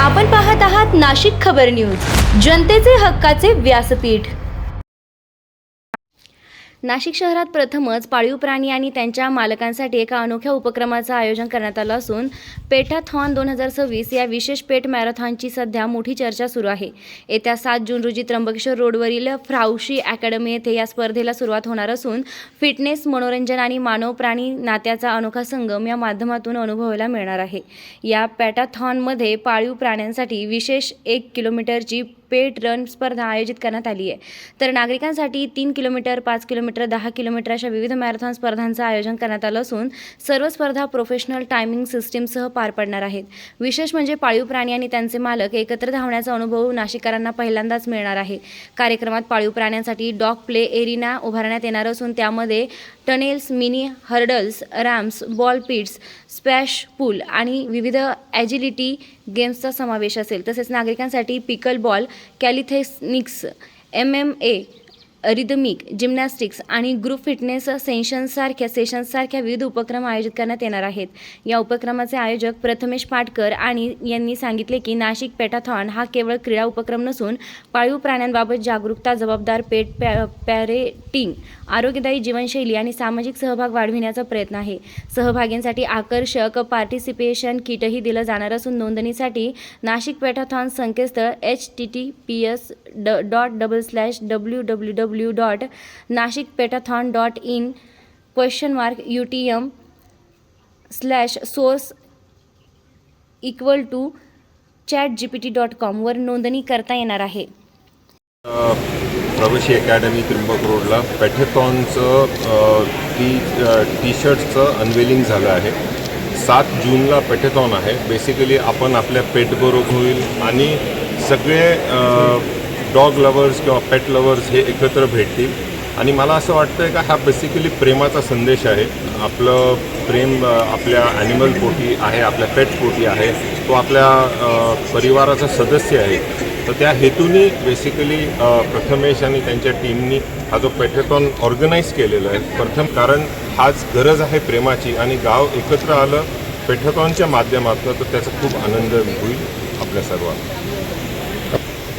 आपण पाहत आहात नाशिक खबर न्यूज, जनतेचे हक्काचे व्यासपीठ। नाशिक शहरात प्रथमच पाळीव प्राणी आणि त्यांच्या मालकांसाठी एका अनोख्या उपक्रमाचं आयोजन करण्यात आलं असून पेटाथॉन 2026 या विशेष पेट मॅरेथॉनची सध्या मोठी चर्चा सुरू आहे। येत्या 7 जून रोजी त्र्यंबकेश्वर रोडवरील फ्राउशी अकॅडमी येथे या स्पर्धेला सुरुवात होणार असून फिटनेस, मनोरंजन आणि मानव प्राणी नात्याचा अनोखा संगम या माध्यमातून अनुभवायला मिळणार आहे। या पेटाथॉनमध्ये पाळीव प्राण्यांसाठी विशेष 1 किलोमीटरची पेट रन स्पर्धा आयोजित करण्यात आली आहे, तर नागरिकांसाठी 3 किलोमीटर, 5 किलोमीटर, 10 किलोमीटर अशा विविध मॅरेथॉन स्पर्धांचं आयोजन करण्यात आलं असून सर्व स्पर्धा प्रोफेशनल टायमिंग सिस्टीमसह पार पडणार आहेत। विशेष म्हणजे पाळीव प्राणी आणि त्यांचे मालक एकत्र धावण्याचा अनुभव नाशिककरांना पहिल्यांदाच मिळणार आहे। कार्यक्रमात पाळीव प्राण्यांसाठी डॉग प्ले एरिना उभारण्यात येणार असून त्यामध्ये टनेल्स, मिनी हर्डल्स, रॅम्प्स, बॉल पिट्स, स्पॅश पूल आणि विविध ॲजिलिटी गेम्सचा समावेश असेल। तसेच नागरिकांसाठी पिकल बॉल, कॅलिथेनिक्स, MMA, रिदमिक, जिम्नॅस्टिक्स आणि ग्रुप फिटनेस सेशन्ससारख्या विविध उपक्रम आयोजित करण्यात येणार आहेत। या उपक्रमाचे आयोजक प्रथमेश पाटकर आणि यांनी सांगितले की नाशिक पेटाथॉन हा केवळ क्रीडा उपक्रम नसून पाळीव प्राण्यांबाबत जागरूकता, जबाबदार पेट पॅरेंटिंग, आरोग्यदायी जीवनशैली आणि सामाजिक सहभाग वाढविण्याचा प्रयत्न आहे। सहभागींसाठी आकर्षक पार्टिसिपेशन किटही दिलं जाणार असून नोंदणीसाठी नाशिक पेटाथॉन संकेतस्थळ https://www.nashikpetathon.in/source=chatgpt.com वर नोंदणी करता येणार आहे। प्रवेशी अकॅडमी त्र्यंबक रोडला पेटाथॉनचं टी शर्ट्सचं अनवेलिंग झालं आहे। 7 जूनला पेटाथॉन आहे। बेसिकली आपण आपल्या पेटबरोबर होईल आणि सगळे डॉग लवर्स किंवा पेट लवर्स हे एकत्र भेटतील आणि मला असं वाटतं का हा बेसिकली प्रेमाचा संदेश आहे। आपलं प्रेम आपल्या ॲनिमल पोटी आहे, आपल्या पेट पोटी आहे, तो आपल्या परिवाराचा सदस्य आहे। तर त्या हेतूने बेसिकली प्रथमेश आणि त्यांच्या टीमनी हा जो पेटाथॉन ऑर्गनाईज केलेला आहे प्रथम, कारण हाच गरज आहे प्रेमाची आणि गाव एकत्र आलं पेटाथॉनच्या माध्यमातून तर त्याचा खूप आनंद होईल आपल्या सर्वांना।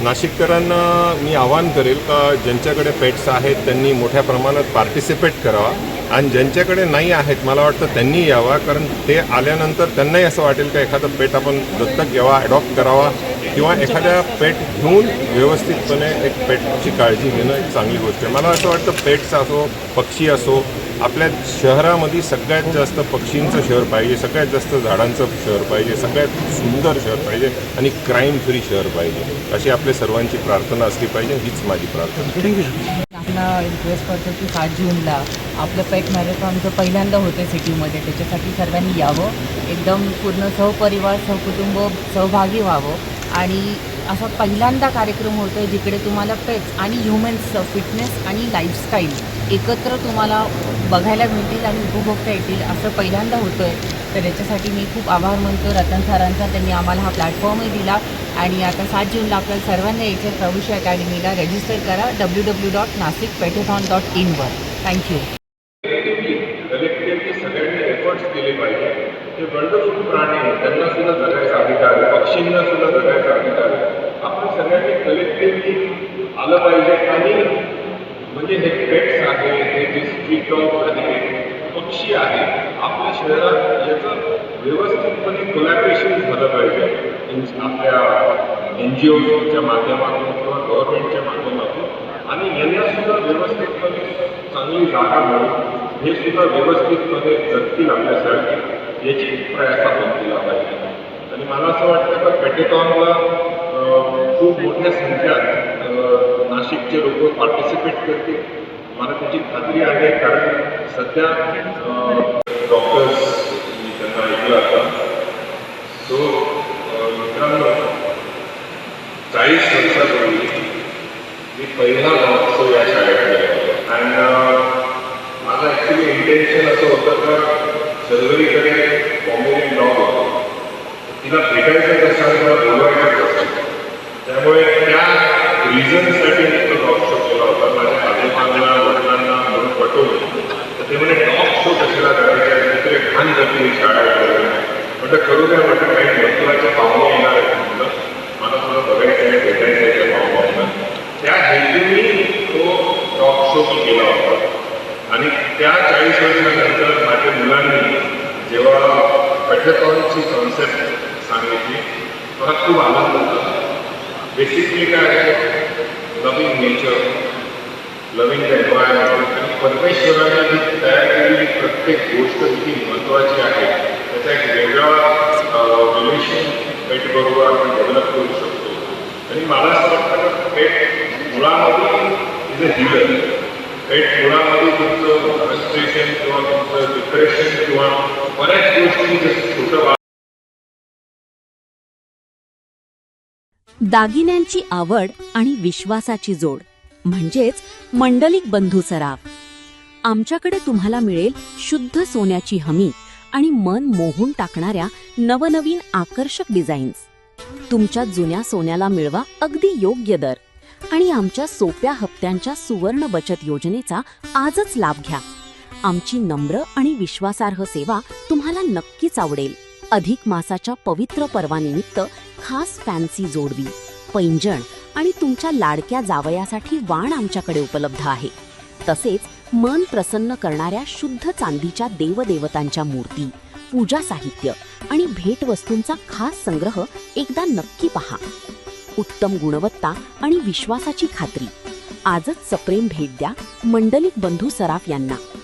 नाशिककरांना मी आवाहन करेल का ज्यांच्याकडे पेट्स आहेत त्यांनी मोठ्या प्रमाणात पार्टिसिपेट करावा आणि ज्यांच्याकडे नाही आहेत मला वाटतं त्यांनी यावा, कारण ते आल्यानंतर त्यांनाही असं वाटेल का एखादं पेट आपण दत्तक घ्यावा, ॲडॉप्ट करावा किंवा एखाद्या पेट घेऊन व्यवस्थितपणे एक पेटची काळजी घेणं एक चांगली गोष्ट आहे। मला असं वाटतं पेट्स असो, पक्षी असो, आपल्या शहरामध्ये सगळ्यात जास्त पक्षींचं शहर पाहिजे, सगळ्यात जास्त झाडांचं शहर पाहिजे, सगळ्यात सुंदर शहर पाहिजे आणि क्राईम फ्री शहर पाहिजे, अशी आपल्या सर्वांची प्रार्थना असली पाहिजे। हीच माझी प्रार्थना। आपला रिक्वेस्ट करतो की 7 जूनला आपलं पेट मॅरेथॉनचं पहिल्यांदा होतं सिटीमध्ये, त्याच्यासाठी सर्वांनी यावं, एकदम पूर्ण सहपरिवार सहकुटुंब सहभागी व्हावं आणि असा पहिल्यांदा कार्यक्रम होतो आहे जिकडे तुम्हाला पेट्स आणि ह्युमन्सचं फिटनेस आणि लाईफस्टाईल एकत्र तुम्हाला बघायला मिळतील आणि उपभोगता येतील, असं पहिल्यांदा होतं आहे। तर याच्यासाठी मी खूप आभार मानतो रतन सरांचा, त्यांनी आम्हाला हा प्लॅटफॉर्मही दिला आणि आता 7 जूनला आपल्याला सर्वांना यायचं प्रवेशी अकॅडमीला रजिस्टर करा www.nasikpetathon.in वर। थँक्यू। कलेक्टिव्हली सगळ्यांनी एफर्ट्स केले पाहिजे। ते वर्णभूत प्राणी आहेत त्यांना सुद्धा जगायचा अधिकार आहे, पक्षींना सुद्धा जगायचा अधिकार आहे। आपण सगळ्यांनी कलेक्टिव्हली आलं पाहिजे आणि म्हणजे हे पेट्स आहे, हे जे स्ट्रीट डॉग्स आहेत, पक्षी आहे, आपल्या शहरात याचं व्यवस्थितपणे कोलॅबरेशन झालं पाहिजे आपल्या NGOच्या माध्यमातून किंवा गव्हर्नमेंटच्या माध्यमातून आणि यांनासुद्धा व्यवस्थितपणे चांगली जागा मिळून हे सुद्धा व्यवस्थितपणे जगतील आपल्यासाठी याची प्रयास आपण केला पाहिजे। आणि मला असं वाटतं का पेटाथॉनला खूप मोठ्या संख्येत नाशिकचे लोक पार्टिसिपेट करतील, मला त्याची खात्री आहे, कारण सध्या डॉक्टर्स त्यांना ऐकलं आता। सो मित्रांनो, 40 वर्षापूर्वी मी पहिला डॉग शो या शाळेत केला आणि माझं ॲक्च्युली इंटेन्शन असं होतं का सर्वरीकडे पॉमेरियन डॉग होतो, तिला भेटायचं कसं आणि मला बोलवायचं कसं, त्यामुळे त्या रिझनसाठी मी तो डॉग शो केला होता। माझ्या आजोबांना वडिलांना म्हणून पटवलं तर ते म्हणजे डॉग शो कशाला करायचा, तिकडे घाण करतील शाळा वगैरे, म्हटलं करू द्या, म्हटलं काही महत्त्वाचे पाहुणे येणार आहेत म्हटलं कॉन्सेप्ट सांगितली. मला खूप आनंद होता. बेसिकली काय आहे, loving nature, loving the environment आणि परमेश्वराने जी तयार केलेली प्रत्येक गोष्ट किती महत्त्वाची आहे त्याचा एक वेगळा रिलेशन पेट बरोबर आपण डेव्हलप करू शकतो. आणि मला असं वाटतं की पेट मुळामध्ये इज अ हिलर. पेट मुळामध्ये तुमचं फ्रस्ट्रेशन किंवा तुमचं डिप्रेशन किंवा बऱ्याच गोष्टी जसं छोटं दागिन्यांची आवड आणि विश्वासाची जोड म्हणजेच मंडलिक बंधू सराफ. आमच्याकडे तुम्हाला मिळेल शुद्ध सोन्याची हमी आणि मन मोहून टाकणाऱ्या नवनवीन आकर्षक डिझाईन्स. तुमच्या जुन्या सोन्याला मिळवा अगदी योग्य दर आणि आमच्या सोप्या हप्त्यांच्या सुवर्ण बचत योजनेचा आजच लाभ घ्या. आमची नम्र आणि विश्वासार्ह सेवा तुम्हाला नक्कीच आवडेल. अधिक मासाच्या पवित्र पर्वानिमित्त खास फॅन्सी जोडवी, पैंजण आणि तुमच्या लाडक्या जावयासाठी वाण आमच्याकडे उपलब्ध आहे. तसेच मन प्रसन्न करणाऱ्या शुद्ध चांदीच्या देवदेवतांच्या मूर्ती, पूजा साहित्य आणि भेटवस्तूंचा खास संग्रह एकदा नक्की पहा. उत्तम गुणवत्ता आणि विश्वासाची खात्री. आजच सप्रेम भेट द्या मंडलिक बंधू सराफ यांना.